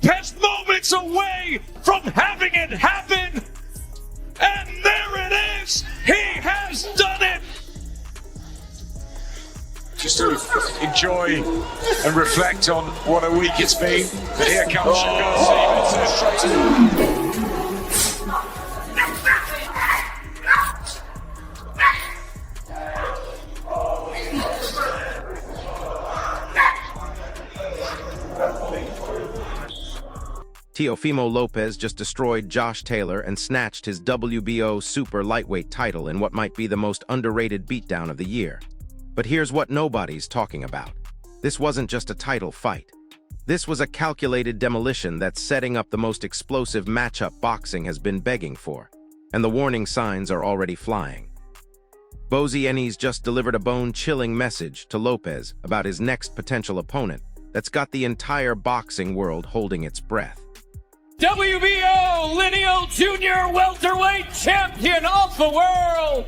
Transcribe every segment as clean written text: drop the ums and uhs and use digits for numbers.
Lopez moments away from having it happen. And there it is. He has done it. Just to enjoy and reflect on what a week it's been. But here comes Shakur Stevenson. Teofimo Lopez just destroyed Josh Taylor and snatched his WBO super lightweight title in what might be the most underrated beatdown of the year. But here's what nobody's talking about. This wasn't just a title fight. This was a calculated demolition that's setting up the most explosive matchup boxing has been begging for, and the warning signs are already flying. Bozy Ennis just delivered a bone-chilling message to Lopez about his next potential opponent that's got the entire boxing world holding its breath. WBO Lineal Junior Welterweight Champion of the world,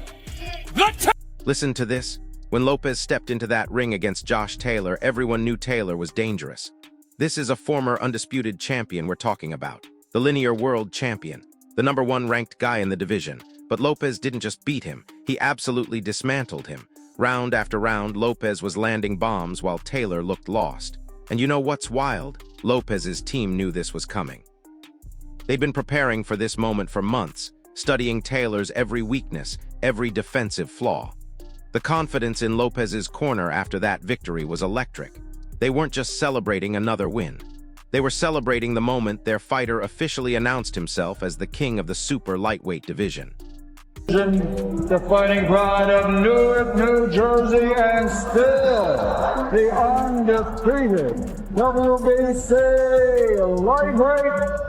Listen to this. When Lopez stepped into that ring against Josh Taylor, everyone knew Taylor was dangerous. This is a former undisputed champion we're talking about, the linear world champion, the #1 ranked guy in the division. But Lopez didn't just beat him, he absolutely dismantled him. Round after round, Lopez was landing bombs while Taylor looked lost. And you know what's wild? Lopez's team knew this was coming. They'd been preparing for this moment for months, studying Taylor's every weakness, every defensive flaw. The confidence in Lopez's corner after that victory was electric. They weren't just celebrating another win. They were celebrating the moment their fighter officially announced himself as the king of the super lightweight division. The fighting pride of Newark, New Jersey, and still the undefeated WBC lightweight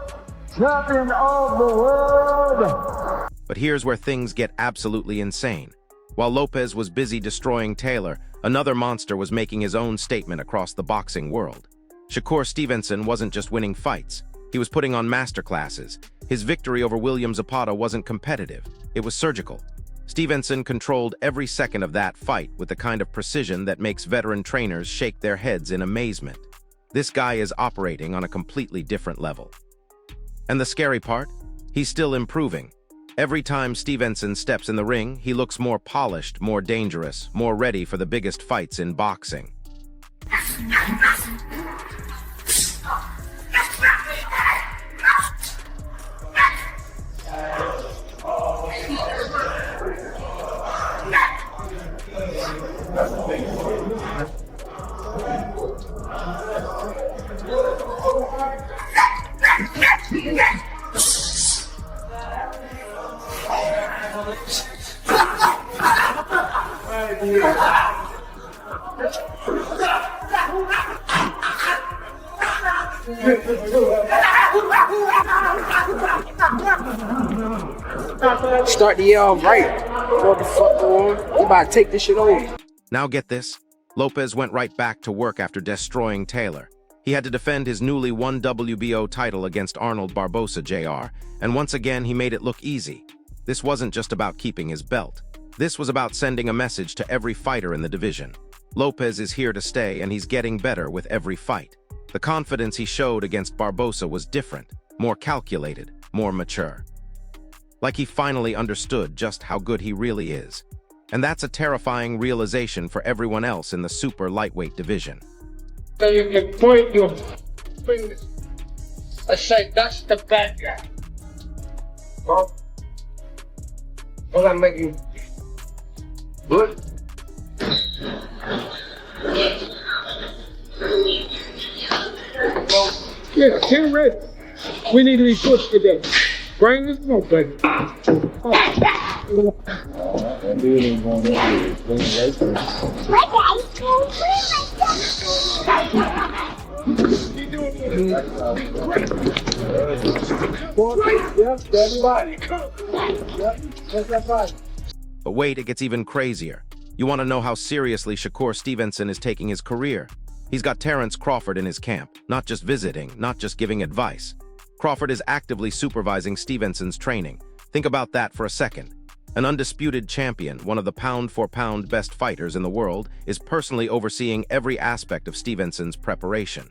champion of the world. But here's where things get absolutely insane. While Lopez was busy destroying Taylor, another monster was making his own statement across the boxing world. Shakur Stevenson wasn't just winning fights. He was putting on masterclasses. His victory over William Zapata wasn't competitive. It was surgical. Stevenson controlled every second of that fight with the kind of precision that makes veteran trainers shake their heads in amazement. This guy is operating on a completely different level. And the scary part? He's still improving. Every time Stevenson steps in the ring, he looks more polished, more dangerous, more ready for the biggest fights in boxing. Start the year off right. What the fuck going on? We about to take this shit over. Now get this. Lopez went right back to work after destroying Taylor. He had to defend his newly won WBO title against Arnold Barbosa Jr., and once again he made it look easy. This wasn't just about keeping his belt. This was about sending a message to every fighter in the division. Lopez is here to stay, and he's getting better with every fight. The confidence he showed against Barbosa was different, more calculated, more mature. Like he finally understood just how good he really is. And that's a terrifying realization for everyone else in the super lightweight division. So you can point your fingers and say, that's the bad guy. Well, I'm making good. Well, yeah, get ready. We need to be pushed today. Bring this smoke, baby. That dude ain't going to But wait, it gets even crazier. You want to know how seriously Shakur Stevenson is taking his career? He's got Terence Crawford in his camp, not just visiting, not just giving advice. Crawford is actively supervising Stevenson's training. Think about that for a second. An undisputed champion, one of the pound-for-pound best fighters in the world, is personally overseeing every aspect of Stevenson's preparation.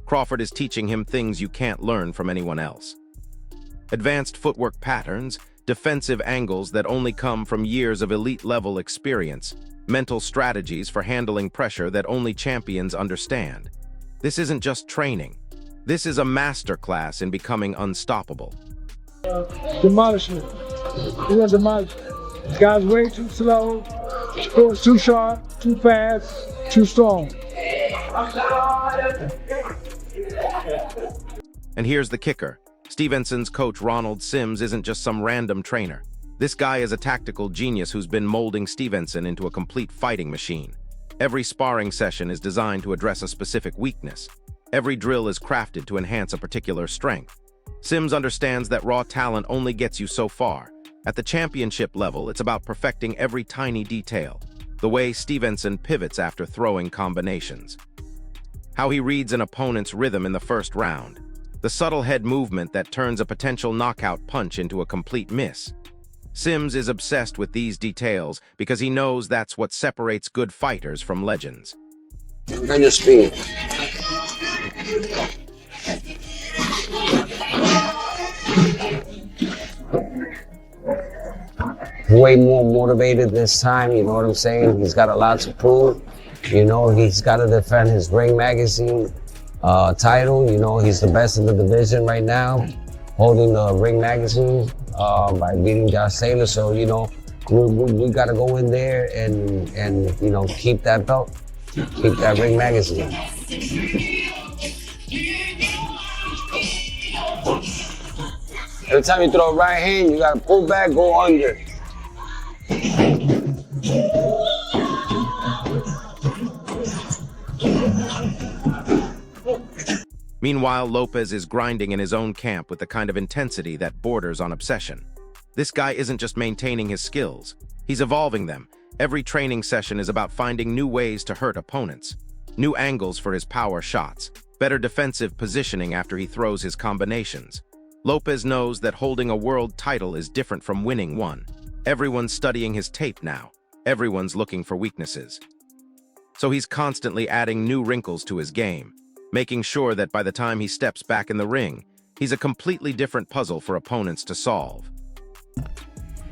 Crawford is teaching him things you can't learn from anyone else. Advanced footwork patterns, defensive angles that only come from years of elite-level experience, mental strategies for handling pressure that only champions understand. This isn't just training. This is a masterclass in becoming unstoppable. Demolishment. We're gonna demolish. Guy's way too slow, sports too sharp, too fast, too strong. And here's the kicker. Stevenson's coach Ronald Sims isn't just some random trainer. This guy is a tactical genius who's been molding Stevenson into a complete fighting machine. Every sparring session is designed to address a specific weakness. Every drill is crafted to enhance a particular strength. Sims understands that raw talent only gets you so far. At the championship level, it's about perfecting every tiny detail. The way Stevenson pivots after throwing combinations. How he reads an opponent's rhythm in the first round. The subtle head movement that turns a potential knockout punch into a complete miss. Sims is obsessed with these details because he knows that's what separates good fighters from legends. And your speed. Way more motivated this time, you know what I'm saying? He's got a lot to prove. You know, he's got to defend his Ring Magazine title. You know, he's the best in the division right now, holding the Ring Magazine by beating Josh Taylor. So, you know, we got to go in there and, you know, keep that belt, keep that Ring Magazine. Every time you throw a right hand, you got to pull back, go under. Meanwhile, Lopez is grinding in his own camp with the kind of intensity that borders on obsession. This guy isn't just maintaining his skills, he's evolving them. Every training session is about finding new ways to hurt opponents, new angles for his power shots, better defensive positioning after he throws his combinations. Lopez knows that holding a world title is different from winning one. Everyone's studying his tape now. Everyone's looking for weaknesses. So he's constantly adding new wrinkles to his game, making sure that by the time he steps back in the ring, he's a completely different puzzle for opponents to solve.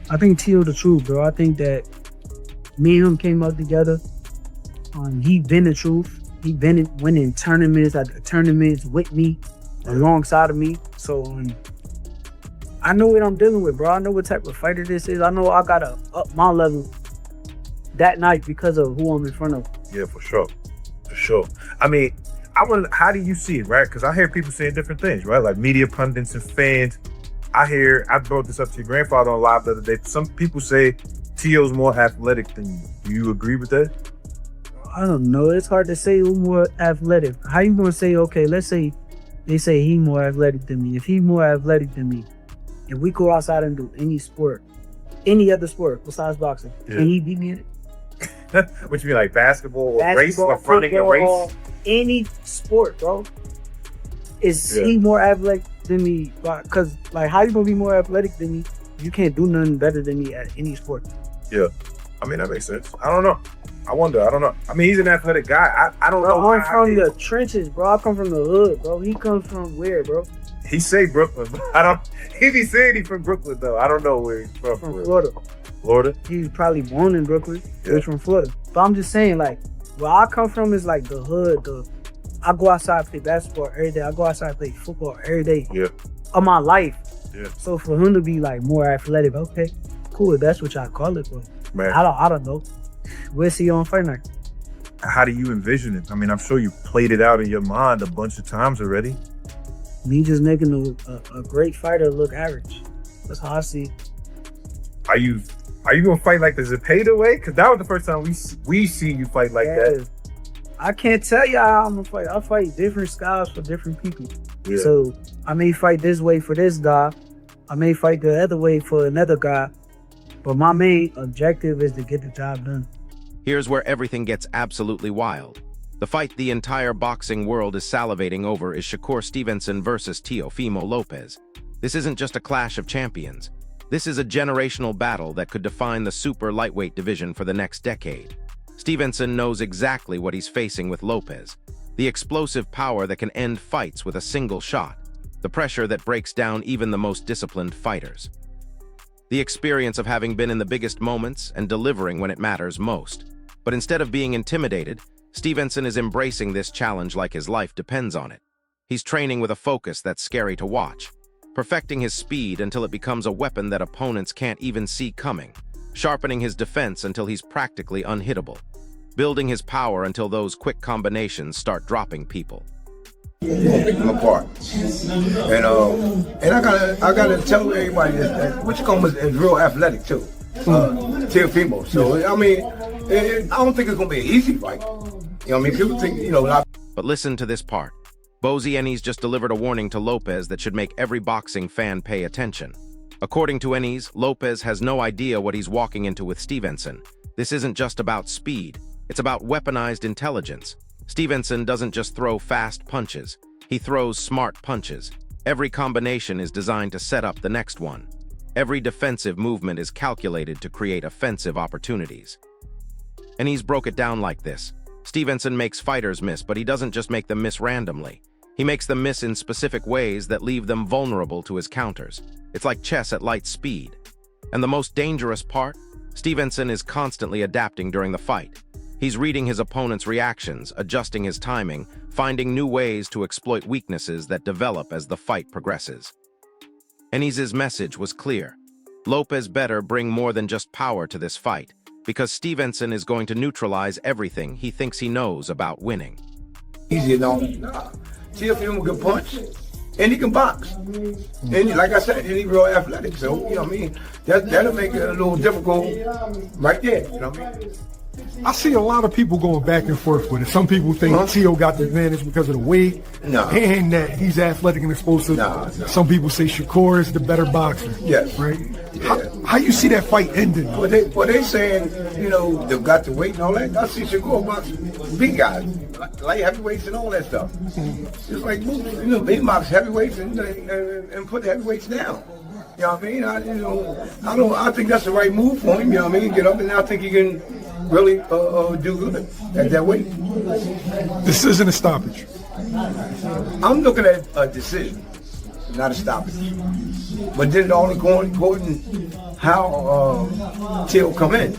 I think Teo the truth, bro. I think that me and him came up together. He been the truth. He been winning tournaments after tournaments with me, alongside of me. So I know what I'm dealing with, bro. I know what type of fighter this is. I know I gotta up my level that night because of who I'm in front of. Yeah, for sure. For sure. I mean, how do you see it, right? Because I hear people saying different things, right? Like media pundits and fans. I brought this up to your grandfather on live the other day. Some people say Teo's more athletic than you. Do you agree with that? I don't know. It's hard to say who's more athletic. How you gonna say, okay, let's say they say he more athletic than me. If he more athletic than me, if we go outside and do any sport, any other sport besides boxing, can he beat me in it? What you mean, like basketball or race or running a race? Any sport, bro. Is he more athletic than me? Because, like, how you gonna be more athletic than me? You can't do nothing better than me at any sport. Yeah. I mean, that makes sense. I don't know. I wonder. I don't know. I mean, he's an athletic guy. I don't know. I'm from the trenches, bro. I come from the hood, bro. He comes from where, bro? He say Brooklyn, but I don't. He be saying he's from Brooklyn, though. I don't know where he's from. From Florida. Florida? He's probably born in Brooklyn. He's from Florida. But I'm just saying, like, where I come from is like the hood. I go outside and play basketball every day. I go outside and play football every day of my life. Yeah. So for him to be like more athletic, okay, cool. That's what y'all call it, but man, I don't know. We'll see you on fight night. How do you envision it? I mean, I'm sure you played it out in your mind a bunch of times already. Me just making a great fighter look average. That's how I see it. Are you gonna fight like the Zepeda way? Because that was the first time we see you fight like that. I can't tell you how I'm gonna fight. I fight different styles for different people. Yeah. So I may fight this way for this guy. I may fight the other way for another guy. But my main objective is to get the job done. Here's where everything gets absolutely wild. The fight the entire boxing world is salivating over is Shakur Stevenson versus Teofimo Lopez. This isn't just a clash of champions. This is a generational battle that could define the super lightweight division for the next decade. Stevenson knows exactly what he's facing with Lopez. The explosive power that can end fights with a single shot. The pressure that breaks down even the most disciplined fighters. The experience of having been in the biggest moments and delivering when it matters most. But instead of being intimidated, Stevenson is embracing this challenge like his life depends on it. He's training with a focus that's scary to watch, perfecting his speed until it becomes a weapon that opponents can't even see coming, sharpening his defense until he's practically unhittable, building his power until those quick combinations start dropping people. Pick them apart, and I gotta tell everybody that Whichcomb is real athletic too, Teofimo. So I mean, I don't think it's gonna be an easy fight. You know what I mean? People think, you know. But listen to this part. Bozy Ennis just delivered a warning to Lopez that should make every boxing fan pay attention. According to Ennis, Lopez has no idea what he's walking into with Stevenson. This isn't just about speed, it's about weaponized intelligence. Stevenson doesn't just throw fast punches, he throws smart punches. Every combination is designed to set up the next one. Every defensive movement is calculated to create offensive opportunities. Ennis broke it down like this. Stevenson makes fighters miss, but he doesn't just make them miss randomly. He makes them miss in specific ways that leave them vulnerable to his counters. It's like chess at light speed. And the most dangerous part? Stevenson is constantly adapting during the fight. He's reading his opponent's reactions, adjusting his timing, finding new ways to exploit weaknesses that develop as the fight progresses. Ennis's message was clear. Lopez better bring more than just power to this fight, because Stevenson is going to neutralize everything he thinks he knows about winning. Easy, you know. Teofimo can punch, and he can box. And like I said, he's real athletic, so, you know what I mean? That'll make it a little difficult right there, you know what I mean? I see a lot of people going back and forth with it. Some people think Teo got the advantage because of the weight and that he's athletic and explosive. Some people say Shakur is the better boxer. Yes. Right? Yeah. How you see that fight ending? Well, they saying, you know, they've got the weight and all that. I see Shakur box big guys, light heavyweights and all that stuff. It's like, you know, they box heavyweights and put the heavyweights down. You know what I mean? I think that's the right move for him. You know what I mean? Get up, and I think he can really do good at that weight. This isn't a stoppage. I'm looking at a decision, not a stoppage. But then only going according how Teo come in.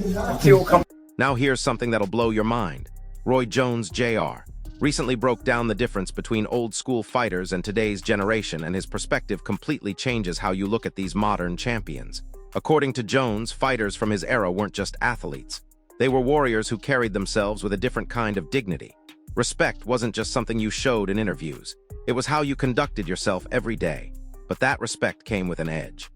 Now here's something that'll blow your mind. Roy Jones Jr. recently broke down the difference between old-school fighters and today's generation, and his perspective completely changes how you look at these modern champions. According to Jones, fighters from his era weren't just athletes. They were warriors who carried themselves with a different kind of dignity. Respect wasn't just something you showed in interviews. It was how you conducted yourself every day. But that respect came with an edge.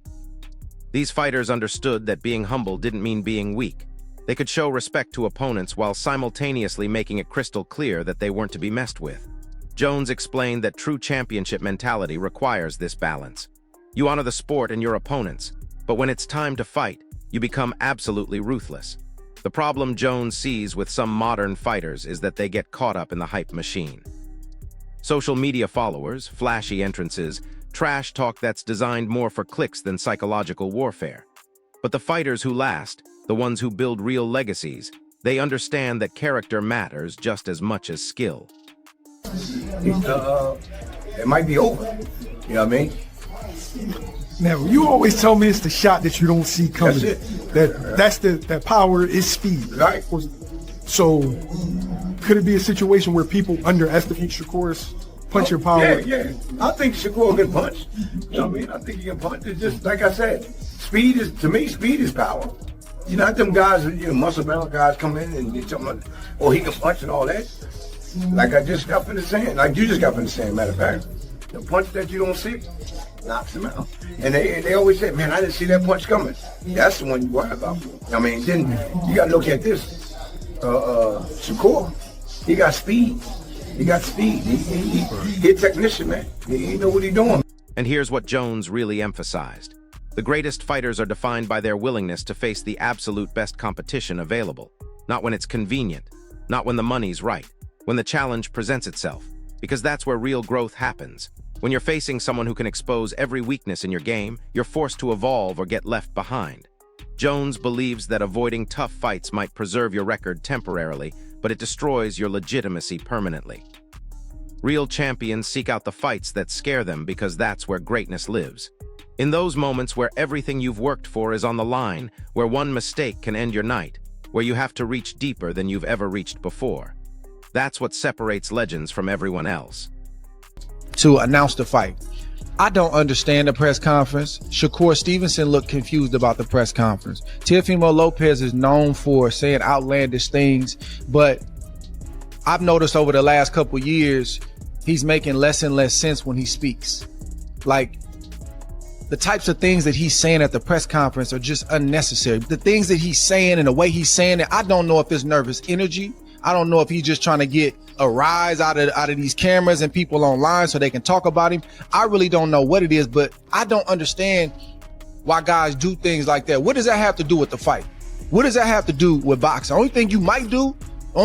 These fighters understood that being humble didn't mean being weak. They could show respect to opponents while simultaneously making it crystal clear that they weren't to be messed with. Jones explained that true championship mentality requires this balance. You honor the sport and your opponents, but when it's time to fight, you become absolutely ruthless. The problem Jones sees with some modern fighters is that they get caught up in the hype machine. Social media followers, flashy entrances, trash talk that's designed more for clicks than psychological warfare. But the fighters who last, the ones who build real legacies, they understand that character matters just as much as skill. It might be over. You know what I mean? Now, you always tell me it's the shot that you don't see coming. That's it. That power is speed. Right. So, could it be a situation where people underestimate Shakur's punching power? Yeah. I think Shakur can punch. You know what I mean? I think he can punch. It's just, like I said, speed is power. You know, not them guys, muscle-bound guys come in and they talking about, oh, he can punch and all that. Like I just got finished saying, like you just got finished saying, matter of fact, the punch that you don't see knocks him out. And they always say, man, I didn't see that punch coming. That's the one you worry about. I mean, then you got to look at this. Shakur, he got speed. He a technician, man. He know what he's doing. And here's what Jones really emphasized. The greatest fighters are defined by their willingness to face the absolute best competition available. Not when it's convenient, not when the money's right, when the challenge presents itself. Because that's where real growth happens. When you're facing someone who can expose every weakness in your game, you're forced to evolve or get left behind. Jones believes that avoiding tough fights might preserve your record temporarily, but it destroys your legitimacy permanently. Real champions seek out the fights that scare them because that's where greatness lives. In those moments where everything you've worked for is on the line, where one mistake can end your night, where you have to reach deeper than you've ever reached before. That's what separates legends from everyone else. To announce the fight. I don't understand the press conference. Shakur Stevenson looked confused about the press conference. Teofimo Lopez is known for saying outlandish things, but I've noticed over the last couple years, he's making less and less sense when he speaks. Like, the types of things that he's saying at the press conference are just unnecessary. The things that he's saying and the way he's saying it, I don't know if it's nervous energy. I don't know if he's just trying to get a rise out of these cameras and people online so they can talk about him. I really don't know what it is, but I don't understand why guys do things like that. What does that have to do with the fight? What does that have to do with boxing? The only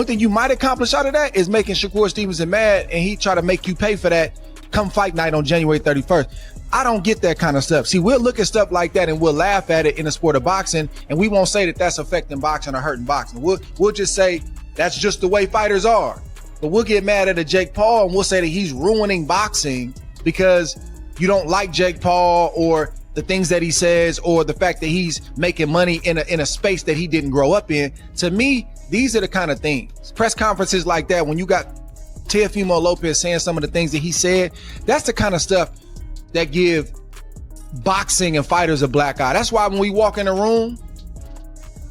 thing you might accomplish out of that is making Shakur Stevenson mad, and he try to make you pay for that come fight night on January 31st. I don't get that kind of stuff. See, we'll look at stuff like that and we'll laugh at it in the sport of boxing, and we won't say that that's affecting boxing or hurting boxing. We'll just say that's just the way fighters are. But we'll get mad at a Jake Paul and we'll say that he's ruining boxing because you don't like Jake Paul or the things that he says or the fact that he's making money in a space that he didn't grow up in. To me, these are the kind of things. Press conferences like that, when you got Teofimo Lopez saying some of the things that he said, that's the kind of stuff that give boxing and fighters a black eye. That's why when we walk in a room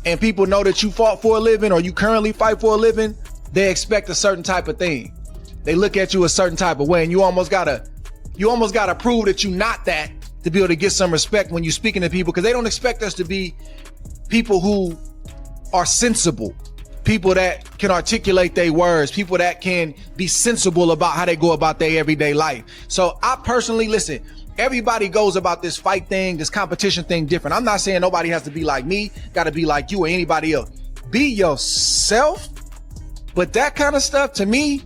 and people know that you fought for a living or you currently fight for a living, they expect a certain type of thing. They look at you a certain type of way, and you almost gotta prove that you're not that to be able to get some respect when you're speaking to people, because they don't expect us to be people who are sensible, people that can articulate their words, people that can be sensible about how they go about their everyday life. So I personally, listen, everybody goes about this fight thing, this competition thing different. I'm not saying nobody has to be like me, gotta be like you or anybody else. Be yourself. But that kind of stuff, to me,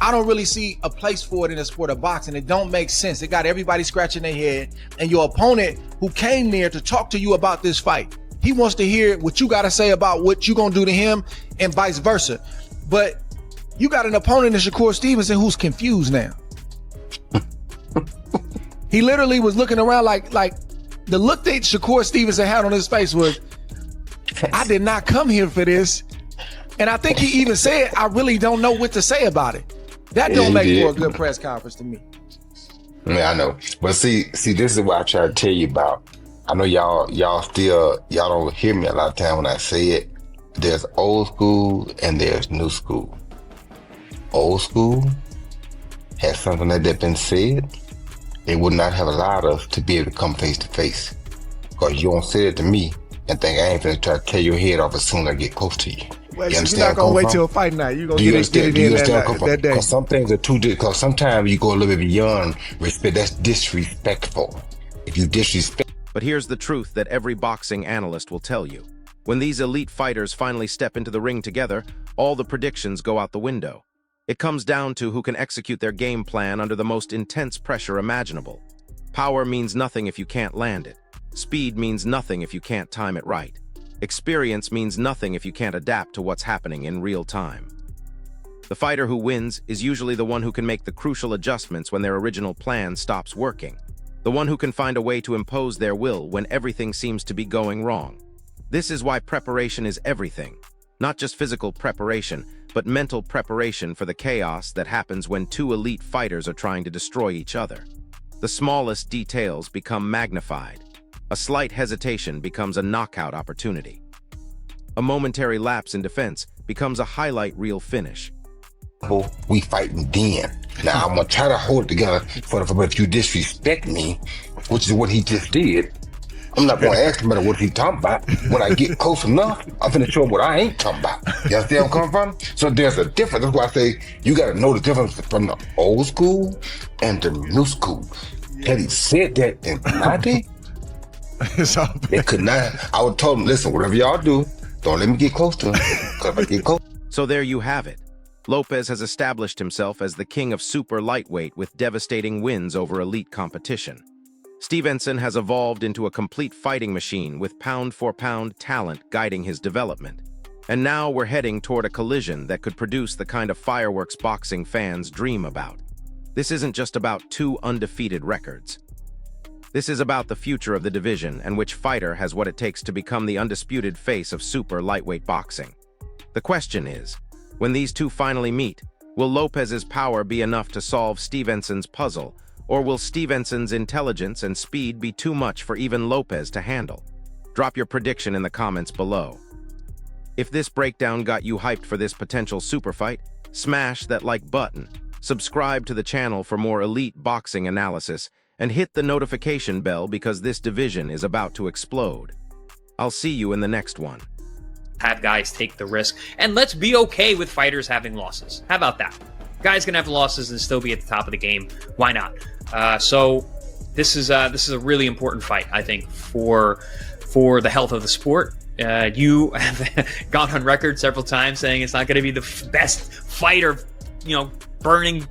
I don't really see a place for it in the sport of boxing. It don't make sense. It got everybody scratching their head, and your opponent who came there to talk to you about this fight, he wants to hear what you got to say about what you gonna do to him and vice versa. But you got an opponent in Shakur Stevenson who's confused now. He literally was looking around like the look that Shakur Stevenson had on his face was, I did not come here for this. And I think he even said, I really don't know what to say about it. That don't make for a good press conference to me. Yeah, I know. But see, this is what I try to tell you about. I know y'all don't hear me a lot of time when I say it. There's old school and there's new school. Old school has something that been said, they would not have allowed us to be able to come face to face. Because you don't say it to me and think I ain't finna try to tear your head off as soon as I get close to you. Wait, so you're not gonna wait till fight night. You're gonna get it in that day. Because some things are too difficult. Because sometimes you go a little bit beyond respect. That's disrespectful. If you disrespect. But here's the truth that every boxing analyst will tell you. When these elite fighters finally step into the ring together, all the predictions go out the window. It comes down to who can execute their game plan under the most intense pressure imaginable. Power means nothing if you can't land it. Speed means nothing if you can't time it right. Experience means nothing if you can't adapt to what's happening in real time. The fighter who wins is usually the one who can make the crucial adjustments when their original plan stops working. The one who can find a way to impose their will when everything seems to be going wrong. This is why preparation is everything. Not just physical preparation, but mental preparation for the chaos that happens when two elite fighters are trying to destroy each other. The smallest details become magnified. A slight hesitation becomes a knockout opportunity. A momentary lapse in defense becomes a highlight reel finish. We fighting then. Now I'm gonna try to hold it together, but if you disrespect me, which is what he just did, I'm not gonna ask him about what he's talking about. When I get close enough, I'm finna show him what I ain't talking about. You understand where I'm coming from? So there's a difference. That's why I say you gotta know the difference from the old school and the new school. Had he said that in my day, they could not. I would tell them, listen, whatever y'all do, don't let me get close to him. Because if I get close. So there you have it. Lopez has established himself as the king of super lightweight with devastating wins over elite competition. Stevenson has evolved into a complete fighting machine with pound-for-pound talent guiding his development. And now we're heading toward a collision that could produce the kind of fireworks boxing fans dream about. This isn't just about two undefeated records. This is about the future of the division and which fighter has what it takes to become the undisputed face of super lightweight boxing. The question is, when these two finally meet, will Lopez's power be enough to solve Stevenson's puzzle, or will Stevenson's intelligence and speed be too much for even Lopez to handle? Drop your prediction in the comments below. If this breakdown got you hyped for this potential super fight, smash that like button, subscribe to the channel for more elite boxing analysis, and hit the notification bell because this division is about to explode. I'll see you in the next one. Have guys take the risk, and let's be okay with fighters having losses. How about that? Guys can have losses and still be at the top of the game. Why not? So this is a really important fight, I think, for the health of the sport. You have gone on record several times saying it's not going to be the best fight or, burning,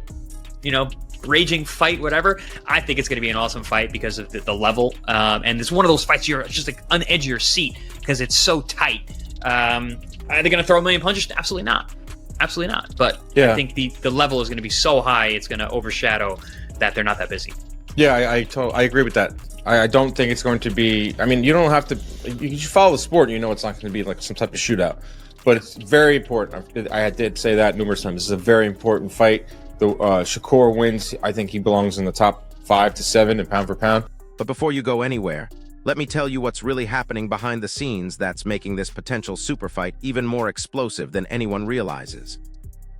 raging fight, whatever. I think it's going to be an awesome fight because of the level. And it's one of those fights you're just like on the edge of your seat because it's so tight. Are they going to throw a million punches? Absolutely not. Absolutely not. But yeah. I think the level is going to be so high, it's going to overshadow that they're not that busy. Yeah, I agree with that. I don't think it's going to be. I mean, you don't have to. You follow the sport, and you know it's not going to be like some type of shootout. But it's very important. I did say that numerous times. This is a very important fight. The Shakur wins. I think he belongs in the top 5 to 7 in pound for pound. But before you go anywhere, let me tell you what's really happening behind the scenes that's making this potential super fight even more explosive than anyone realizes.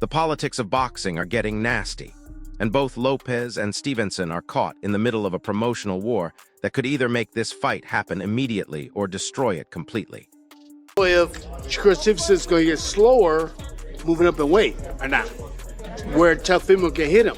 The politics of boxing are getting nasty, and both Lopez and Stevenson are caught in the middle of a promotional war that could either make this fight happen immediately or destroy it completely. If Shakur Stevenson's going to get slower moving up in weight or not, where Teofimo can hit him.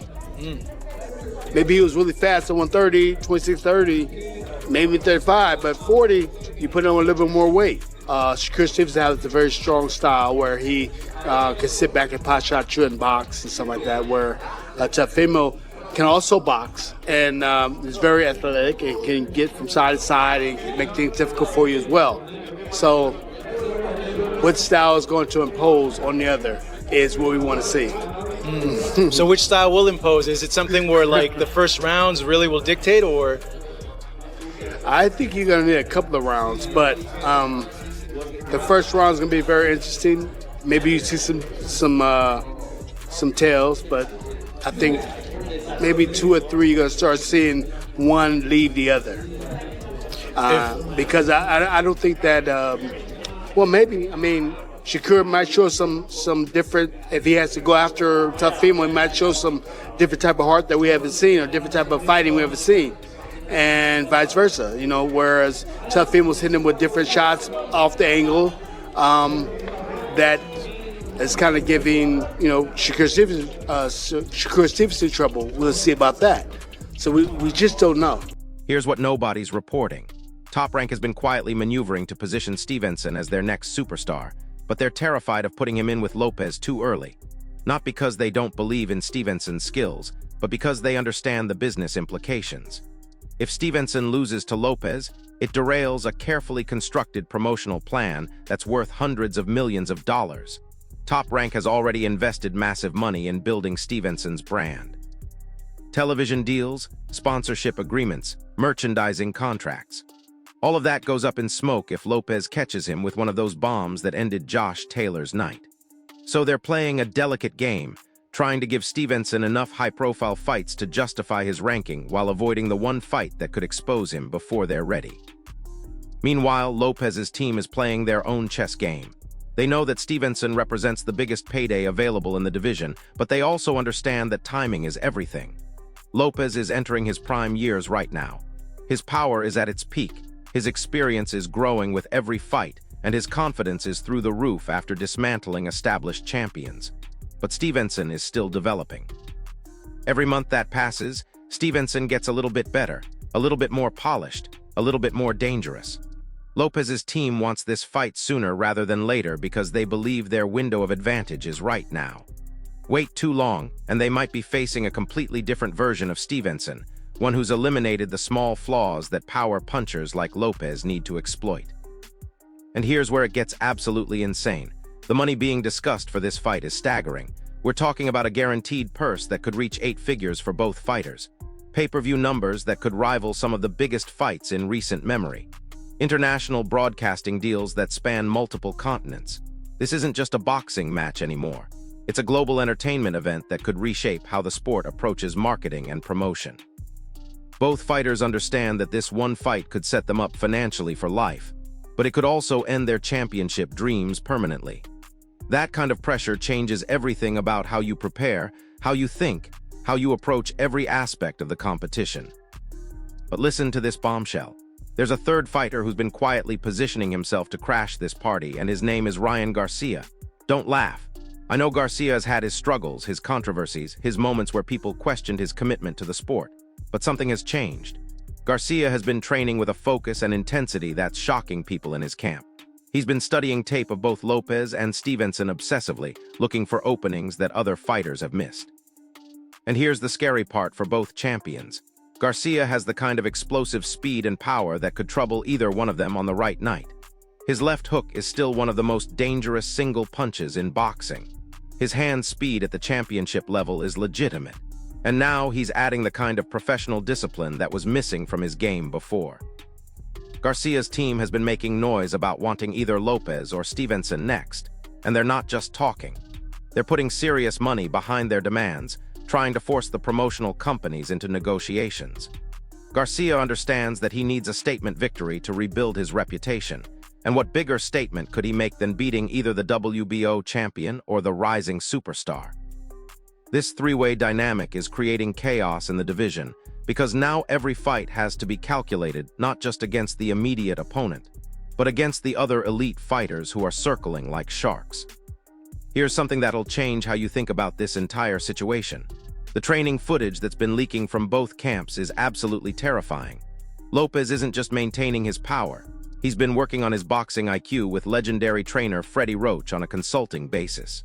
Maybe he was really fast at 130, 26-30, maybe 35, but 40, you put on a little bit more weight. Shakur Stevenson has a very strong style where he can sit back and pot shot you and box and stuff like that, where Teofimo can also box and is very athletic and can get from side to side and make things difficult for you as well. So what style is going to impose on the other is what we want to see. So which style will impose? Is it something where like the first rounds really will dictate, or? I think you're going to need a couple of rounds, but the first round is going to be very interesting. Maybe you see some tails, but I think maybe 2 or 3 you're going to start seeing one leave the other. Because I don't think that, well, maybe, I mean, Shakur might show some different, if he has to go after Teofimo, he might show some different type of heart that we haven't seen or different type of fighting we haven't seen. And vice versa, whereas Teofimo's hitting him with different shots off the angle that is kind of giving, Shakur Stevenson trouble. We'll see about that. So we just don't know. Here's what nobody's reporting. Top Rank has been quietly maneuvering to position Stevenson as their next superstar, but they're terrified of putting him in with Lopez too early. Not because they don't believe in Stevenson's skills, but because they understand the business implications. If Stevenson loses to Lopez, it derails a carefully constructed promotional plan that's worth hundreds of millions of dollars. Top Rank has already invested massive money in building Stevenson's brand. Television deals, sponsorship agreements, merchandising contracts. All of that goes up in smoke if Lopez catches him with one of those bombs that ended Josh Taylor's night. So they're playing a delicate game, trying to give Stevenson enough high-profile fights to justify his ranking while avoiding the one fight that could expose him before they're ready. Meanwhile, Lopez's team is playing their own chess game. They know that Stevenson represents the biggest payday available in the division, but they also understand that timing is everything. Lopez is entering his prime years right now. His power is at its peak. His experience is growing with every fight, and his confidence is through the roof after dismantling established champions. But Stevenson is still developing. Every month that passes, Stevenson gets a little bit better, a little bit more polished, a little bit more dangerous. Lopez's team wants this fight sooner rather than later because they believe their window of advantage is right now. Wait too long, and they might be facing a completely different version of Stevenson, one who's eliminated the small flaws that power punchers like Lopez need to exploit. And here's where it gets absolutely insane. The money being discussed for this fight is staggering. We're talking about a guaranteed purse that could reach 8 figures for both fighters. Pay-per-view numbers that could rival some of the biggest fights in recent memory. International broadcasting deals that span multiple continents. This isn't just a boxing match anymore. It's a global entertainment event that could reshape how the sport approaches marketing and promotion. Both fighters understand that this one fight could set them up financially for life, but it could also end their championship dreams permanently. That kind of pressure changes everything about how you prepare, how you think, how you approach every aspect of the competition. But listen to this bombshell. There's a third fighter who's been quietly positioning himself to crash this party, and his name is Ryan Garcia. Don't laugh. I know Garcia has had his struggles, his controversies, his moments where people questioned his commitment to the sport. But something has changed. Garcia has been training with a focus and intensity that's shocking people in his camp. He's been studying tape of both Lopez and Stevenson obsessively, looking for openings that other fighters have missed. And here's the scary part for both champions. Garcia has the kind of explosive speed and power that could trouble either one of them on the right night. His left hook is still one of the most dangerous single punches in boxing. His hand speed at the championship level is legitimate. And now he's adding the kind of professional discipline that was missing from his game before. Garcia's team has been making noise about wanting either Lopez or Stevenson next, and they're not just talking. They're putting serious money behind their demands, trying to force the promotional companies into negotiations. Garcia understands that he needs a statement victory to rebuild his reputation, and what bigger statement could he make than beating either the WBO champion or the rising superstar? This three-way dynamic is creating chaos in the division, because now every fight has to be calculated not just against the immediate opponent, but against the other elite fighters who are circling like sharks. Here's something that'll change how you think about this entire situation. The training footage that's been leaking from both camps is absolutely terrifying. Lopez isn't just maintaining his power. He's been working on his boxing IQ with legendary trainer Freddie Roach on a consulting basis.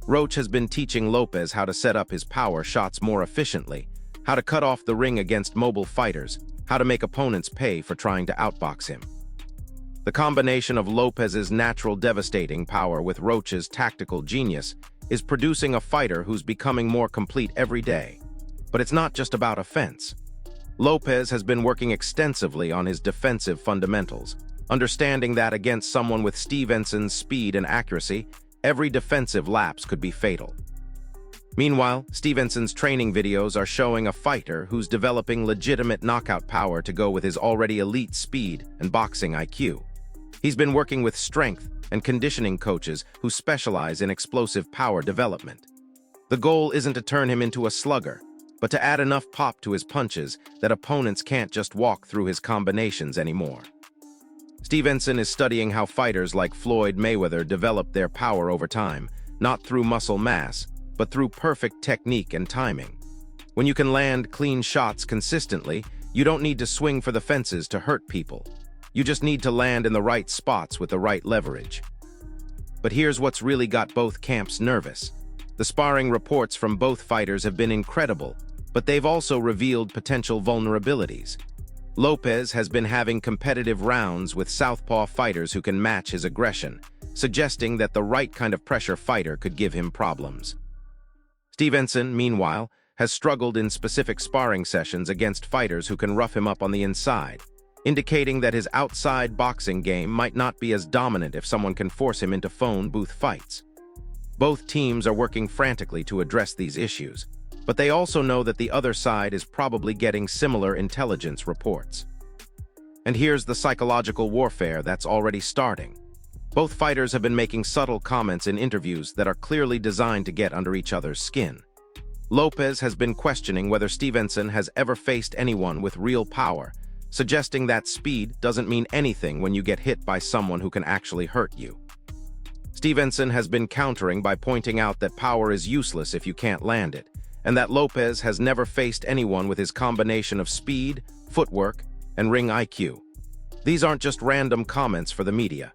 Roach has been teaching Lopez how to set up his power shots more efficiently, how to cut off the ring against mobile fighters, how to make opponents pay for trying to outbox him. The combination of Lopez's natural devastating power with Roach's tactical genius is producing a fighter who's becoming more complete every day. But it's not just about offense. Lopez has been working extensively on his defensive fundamentals, understanding that against someone with Stevenson's speed and accuracy, every defensive lapse could be fatal. Meanwhile, Stevenson's training videos are showing a fighter who's developing legitimate knockout power to go with his already elite speed and boxing IQ. He's been working with strength and conditioning coaches who specialize in explosive power development. The goal isn't to turn him into a slugger, but to add enough pop to his punches that opponents can't just walk through his combinations anymore. Stevenson is studying how fighters like Floyd Mayweather develop their power over time, not through muscle mass, but through perfect technique and timing. When you can land clean shots consistently, you don't need to swing for the fences to hurt people. You just need to land in the right spots with the right leverage. But here's what's really got both camps nervous. The sparring reports from both fighters have been incredible, but they've also revealed potential vulnerabilities. Lopez has been having competitive rounds with southpaw fighters who can match his aggression, suggesting that the right kind of pressure fighter could give him problems. Stevenson, meanwhile, has struggled in specific sparring sessions against fighters who can rough him up on the inside, indicating that his outside boxing game might not be as dominant if someone can force him into phone booth fights. Both teams are working frantically to address these issues, but they also know that the other side is probably getting similar intelligence reports. And here's the psychological warfare that's already starting. Both fighters have been making subtle comments in interviews that are clearly designed to get under each other's skin. Lopez has been questioning whether Stevenson has ever faced anyone with real power, suggesting that speed doesn't mean anything when you get hit by someone who can actually hurt you. Stevenson has been countering by pointing out that power is useless if you can't land it, and that Lopez has never faced anyone with his combination of speed, footwork, and ring IQ. These aren't just random comments for the media.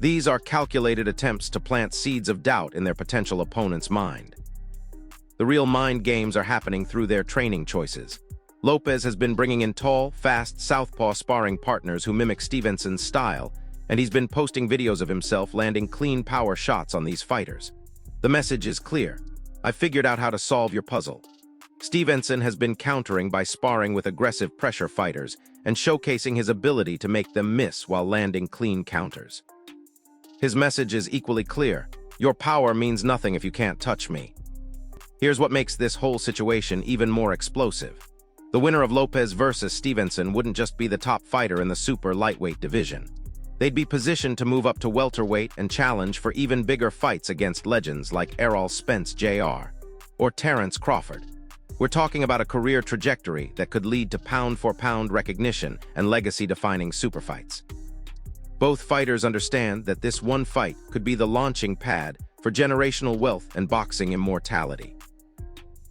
These are calculated attempts to plant seeds of doubt in their potential opponent's mind. The real mind games are happening through their training choices. Lopez has been bringing in tall, fast, southpaw sparring partners who mimic Stevenson's style, and he's been posting videos of himself landing clean power shots on these fighters. The message is clear. I figured out how to solve your puzzle. Stevenson has been countering by sparring with aggressive pressure fighters and showcasing his ability to make them miss while landing clean counters. His message is equally clear. Your power means nothing if you can't touch me. Here's what makes this whole situation even more explosive. The winner of Lopez versus Stevenson wouldn't just be the top fighter in the super lightweight division. They'd be positioned to move up to welterweight and challenge for even bigger fights against legends like Errol Spence Jr. or Terence Crawford. We're talking about a career trajectory that could lead to pound-for-pound recognition and legacy-defining super fights. Both fighters understand that this one fight could be the launching pad for generational wealth and boxing immortality.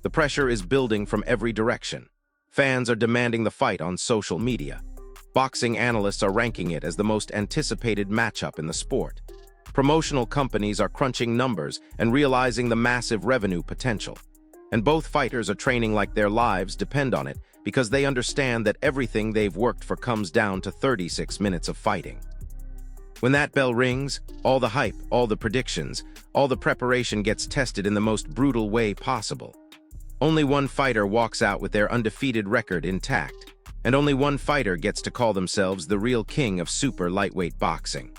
The pressure is building from every direction. Fans are demanding the fight on social media. Boxing analysts are ranking it as the most anticipated matchup in the sport. Promotional companies are crunching numbers and realizing the massive revenue potential. And both fighters are training like their lives depend on it because they understand that everything they've worked for comes down to 36 minutes of fighting. When that bell rings, all the hype, all the predictions, all the preparation gets tested in the most brutal way possible. Only one fighter walks out with their undefeated record intact, and only one fighter gets to call themselves the real king of super lightweight boxing.